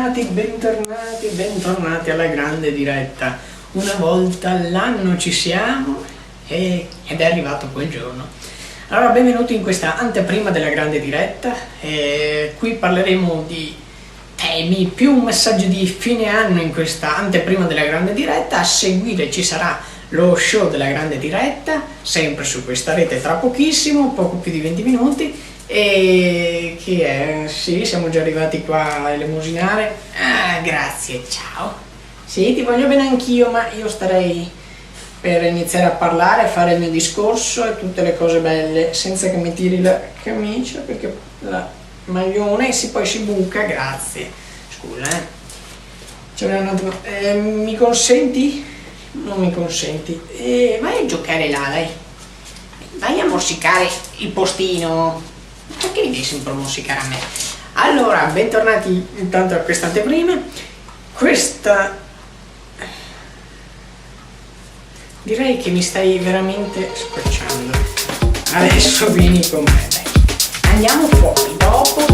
bentornati alla grande diretta. Una volta all'anno ci siamo ed è arrivato quel giorno. Allora, benvenuti in questa anteprima della grande diretta. Qui parleremo di temi, più un messaggio di fine anno in questa anteprima della grande diretta. A seguire ci sarà lo show della grande diretta, sempre su questa rete tra pochissimo, poco più di 20 minuti. E che è? Sì, siamo già arrivati qua a elemosinare. Ah, grazie, ciao. Sì, ti voglio bene anch'io, ma io starei per iniziare a parlare, a fare il mio discorso e tutte le cose belle, senza che mi tiri la camicia, perché la maglione poi si buca, grazie. Scusa, c'è un attimo. Mi consenti? Non mi consenti. Vai a giocare là, dai. Vai a morsicare il postino. Perché mi devi sempre morsicare a me? Allora, bentornati intanto a questa anteprima. Direi che mi stai veramente scocciando. Adesso vieni con me, dai. Andiamo fuori, dopo.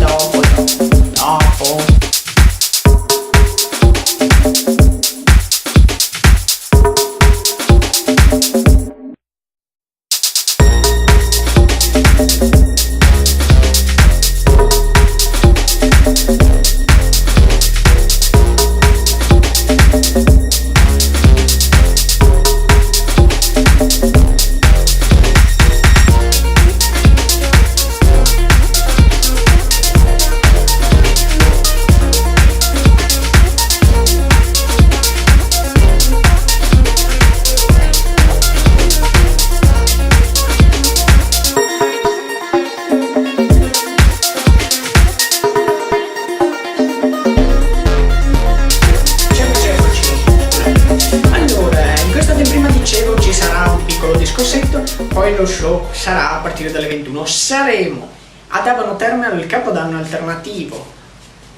Poi lo show sarà a partire dalle 21. Saremo ad Abano Terme al Capodanno alternativo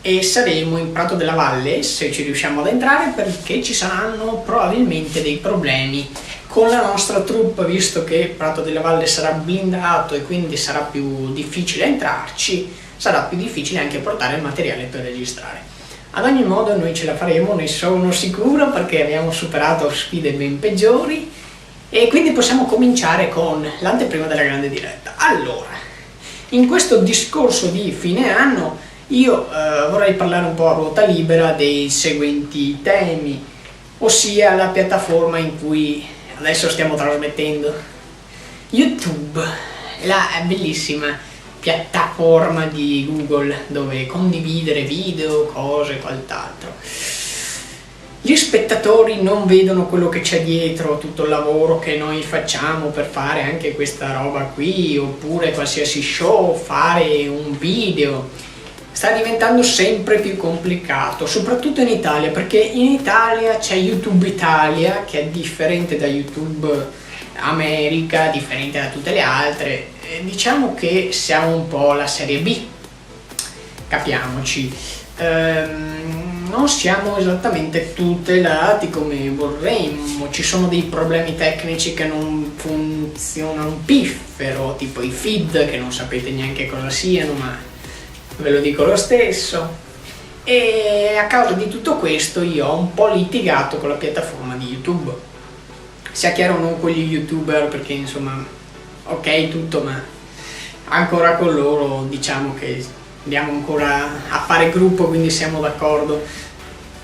e saremo in Prato della Valle, se ci riusciamo ad entrare, perché ci saranno probabilmente dei problemi con la nostra troupe, visto che Prato della Valle sarà blindato e quindi sarà più difficile entrarci, sarà più difficile anche portare il materiale per registrare. Ad ogni modo noi ce la faremo, ne sono sicuro, perché abbiamo superato sfide ben peggiori. E quindi possiamo cominciare con l'anteprima della grande diretta. Allora, in questo discorso di fine anno io vorrei parlare un po' a ruota libera dei seguenti temi, ossia la piattaforma in cui adesso stiamo trasmettendo, YouTube, la bellissima piattaforma di Google dove condividere video, cose e quant'altro. Gli spettatori non vedono quello che c'è dietro, tutto il lavoro che noi facciamo per fare anche questa roba qui, oppure qualsiasi show, fare un video. Sta diventando sempre più complicato, soprattutto in Italia, perché in Italia c'è YouTube Italia, che è differente da YouTube America, differente da tutte le altre. Diciamo che siamo un po' la serie B, capiamoci. Non siamo esattamente tutelati come vorremmo, ci sono dei problemi tecnici che non funzionano un piffero, tipo i feed che non sapete neanche cosa siano, ma ve lo dico lo stesso. E a causa di tutto questo io ho un po' litigato con la piattaforma di YouTube. Sia chiaro, non con gli youtuber, perché insomma ok tutto, ma ancora con loro diciamo che andiamo ancora a fare gruppo, quindi siamo d'accordo,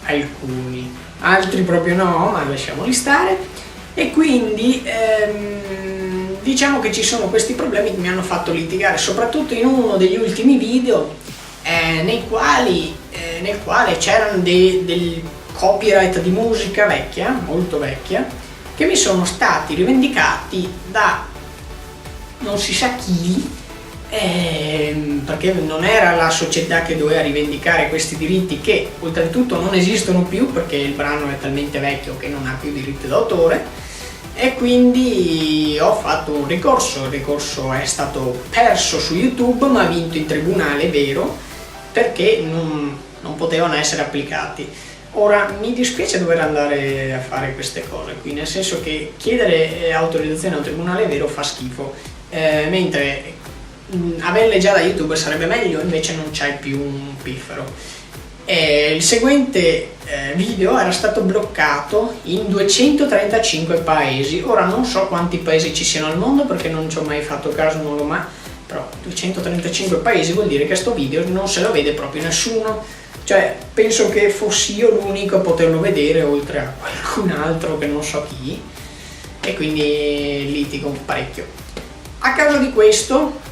alcuni, altri proprio no, ma lasciamoli stare. E quindi diciamo che ci sono questi problemi che mi hanno fatto litigare, soprattutto in uno degli ultimi video nel quale c'erano del copyright di musica vecchia, molto vecchia, che mi sono stati rivendicati da non si sa chi, perché non era la società che doveva rivendicare questi diritti, che oltretutto non esistono più perché il brano è talmente vecchio che non ha più diritti d'autore. E quindi ho fatto un ricorso, il ricorso è stato perso su YouTube ma vinto in tribunale, vero, perché non potevano essere applicati. Ora mi dispiace dover andare a fare queste cose qui, nel senso che chiedere autorizzazione a un tribunale vero fa schifo, mentre averle già da YouTube sarebbe meglio, invece non c'hai più un piffero. Il seguente video era stato bloccato in 235 paesi. Ora non so quanti paesi ci siano al mondo perché non ci ho mai fatto caso, non l'ho mai, però 235 paesi vuol dire che sto video non se lo vede proprio nessuno, cioè penso che fossi io l'unico a poterlo vedere oltre a qualcun altro che non so chi, e quindi litigo parecchio. A causa di questo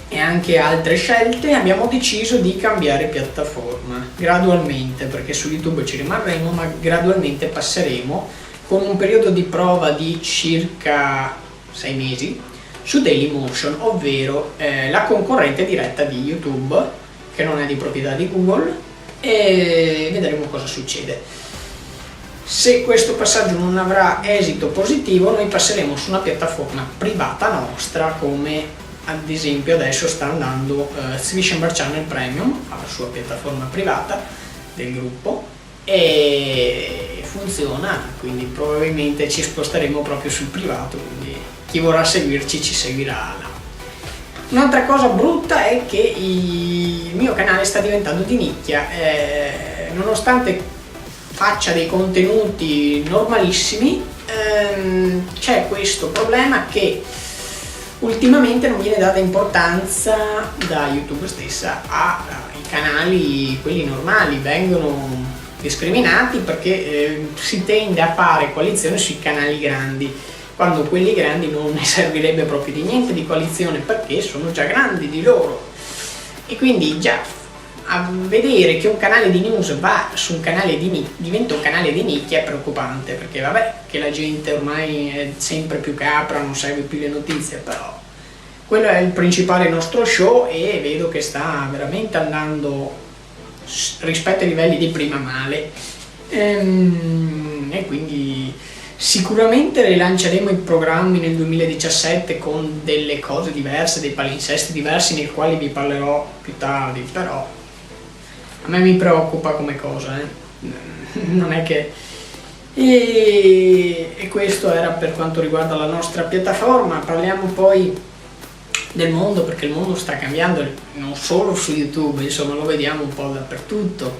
e anche altre scelte abbiamo deciso di cambiare piattaforma gradualmente, perché su YouTube ci rimarremo, ma gradualmente passeremo con un periodo di prova di circa 6 mesi su Dailymotion, ovvero la concorrente diretta di YouTube, che non è di proprietà di Google, e vedremo cosa succede. Se questo passaggio non avrà esito positivo, noi passeremo su una piattaforma privata nostra, come ad esempio adesso sta andando Swishambar Channel Premium, alla sua piattaforma privata del gruppo, e funziona, quindi probabilmente ci sposteremo proprio sul privato, quindi chi vorrà seguirci ci seguirà là. Un'altra cosa brutta è che il mio canale sta diventando di nicchia, nonostante faccia dei contenuti normalissimi, c'è questo problema che ultimamente non viene data importanza da YouTube stessa ai canali, quelli normali, vengono discriminati perché si tende a fare coalizione sui canali grandi, quando quelli grandi non ne servirebbe proprio di niente di coalizione perché sono già grandi di loro. E quindi già a vedere che un canale di news va su un canale diventa un canale di nicchia è preoccupante, perché vabbè che la gente ormai è sempre più capra, non segue più le notizie, però quello è il principale nostro show e vedo che sta veramente andando rispetto ai livelli di prima male, e quindi sicuramente rilanceremo i programmi nel 2017 con delle cose diverse, dei palinsesti diversi nei quali vi parlerò più tardi, però a me mi preoccupa come cosa, non è che... E questo era per quanto riguarda la nostra piattaforma. Parliamo poi del mondo, perché il mondo sta cambiando, non solo su YouTube, insomma lo vediamo un po' dappertutto,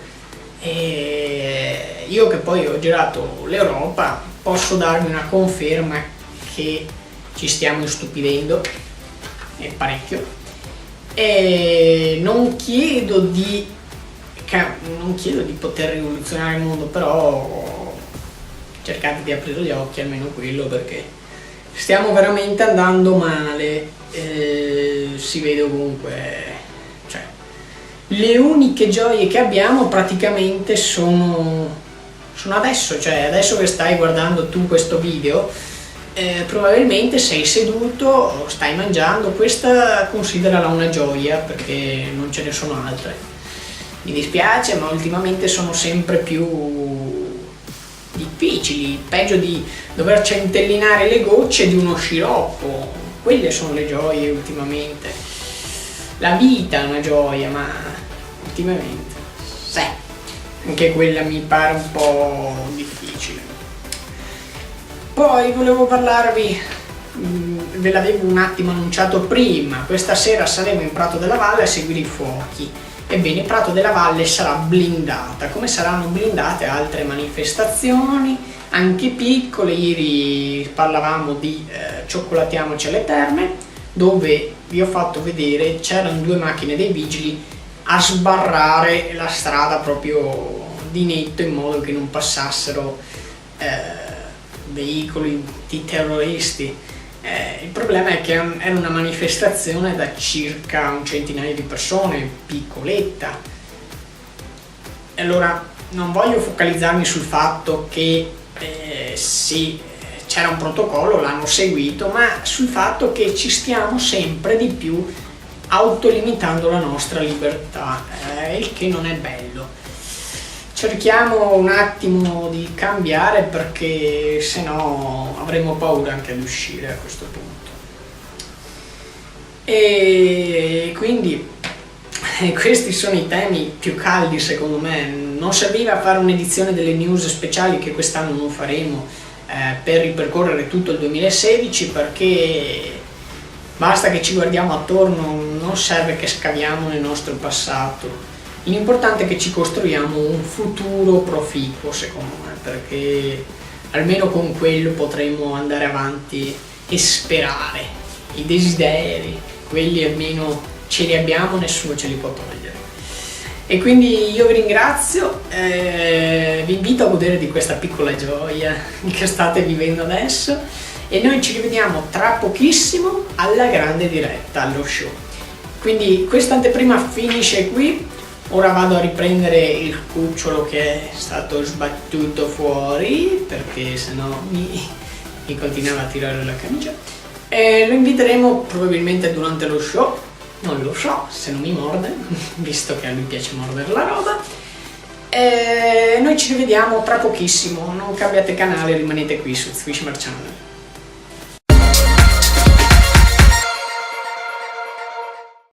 e io che poi ho girato l'Europa posso darvi una conferma che ci stiamo istupidendo, e parecchio, e non chiedo di poter rivoluzionare il mondo, però cercate di aprire gli occhi, almeno quello, perché stiamo veramente andando male. Si vede ovunque, cioè, le uniche gioie che abbiamo praticamente sono adesso, cioè adesso che stai guardando tu questo video, probabilmente sei seduto, stai mangiando, questa considerala una gioia perché non ce ne sono altre. Mi dispiace, ma ultimamente sono sempre più difficili, peggio di dover centellinare le gocce di uno sciroppo. Quelle sono le gioie ultimamente. La vita è una gioia, ma ultimamente anche quella mi pare un po' difficile. Poi volevo parlarvi, ve l'avevo un attimo annunciato prima, questa sera saremo in Prato della Valle a seguire i fuochi. Ebbene, Prato della Valle sarà blindata, come saranno blindate altre manifestazioni, anche piccole. Ieri parlavamo di Cioccolatiamoci alle Terme, dove vi ho fatto vedere c'erano 2 macchine dei vigili a sbarrare la strada proprio di netto, in modo che non passassero veicoli di terroristi. Il problema è che era una manifestazione da circa un centinaio di persone, piccoletta, e allora non voglio focalizzarmi sul fatto che sì, c'era un protocollo, l'hanno seguito, ma sul fatto che ci stiamo sempre di più autolimitando la nostra libertà, il che non è bello. Cerchiamo un attimo di cambiare, perché se no avremo paura anche ad uscire a questo punto. E quindi questi sono i temi più caldi secondo me. Non serviva fare un'edizione delle news speciali, che quest'anno non faremo, per ripercorrere tutto il 2016, perché basta che ci guardiamo attorno, non serve che scaviamo nel nostro passato. L'importante è che ci costruiamo un futuro proficuo, secondo me, perché almeno con quello potremo andare avanti e sperare. I desideri, quelli almeno ce li abbiamo, nessuno ce li può togliere. E quindi io vi ringrazio, vi invito a godere di questa piccola gioia che state vivendo adesso e noi ci rivediamo tra pochissimo alla grande diretta, allo show. Quindi questa anteprima finisce qui. Ora vado a riprendere il cucciolo che è stato sbattuto fuori, perché sennò mi continuava a tirare la camicia. E lo inviteremo probabilmente durante lo show, non lo so se non mi morde, visto che a lui piace mordere la roba. E noi ci rivediamo tra pochissimo, non cambiate canale, rimanete qui su Swishmar Channel.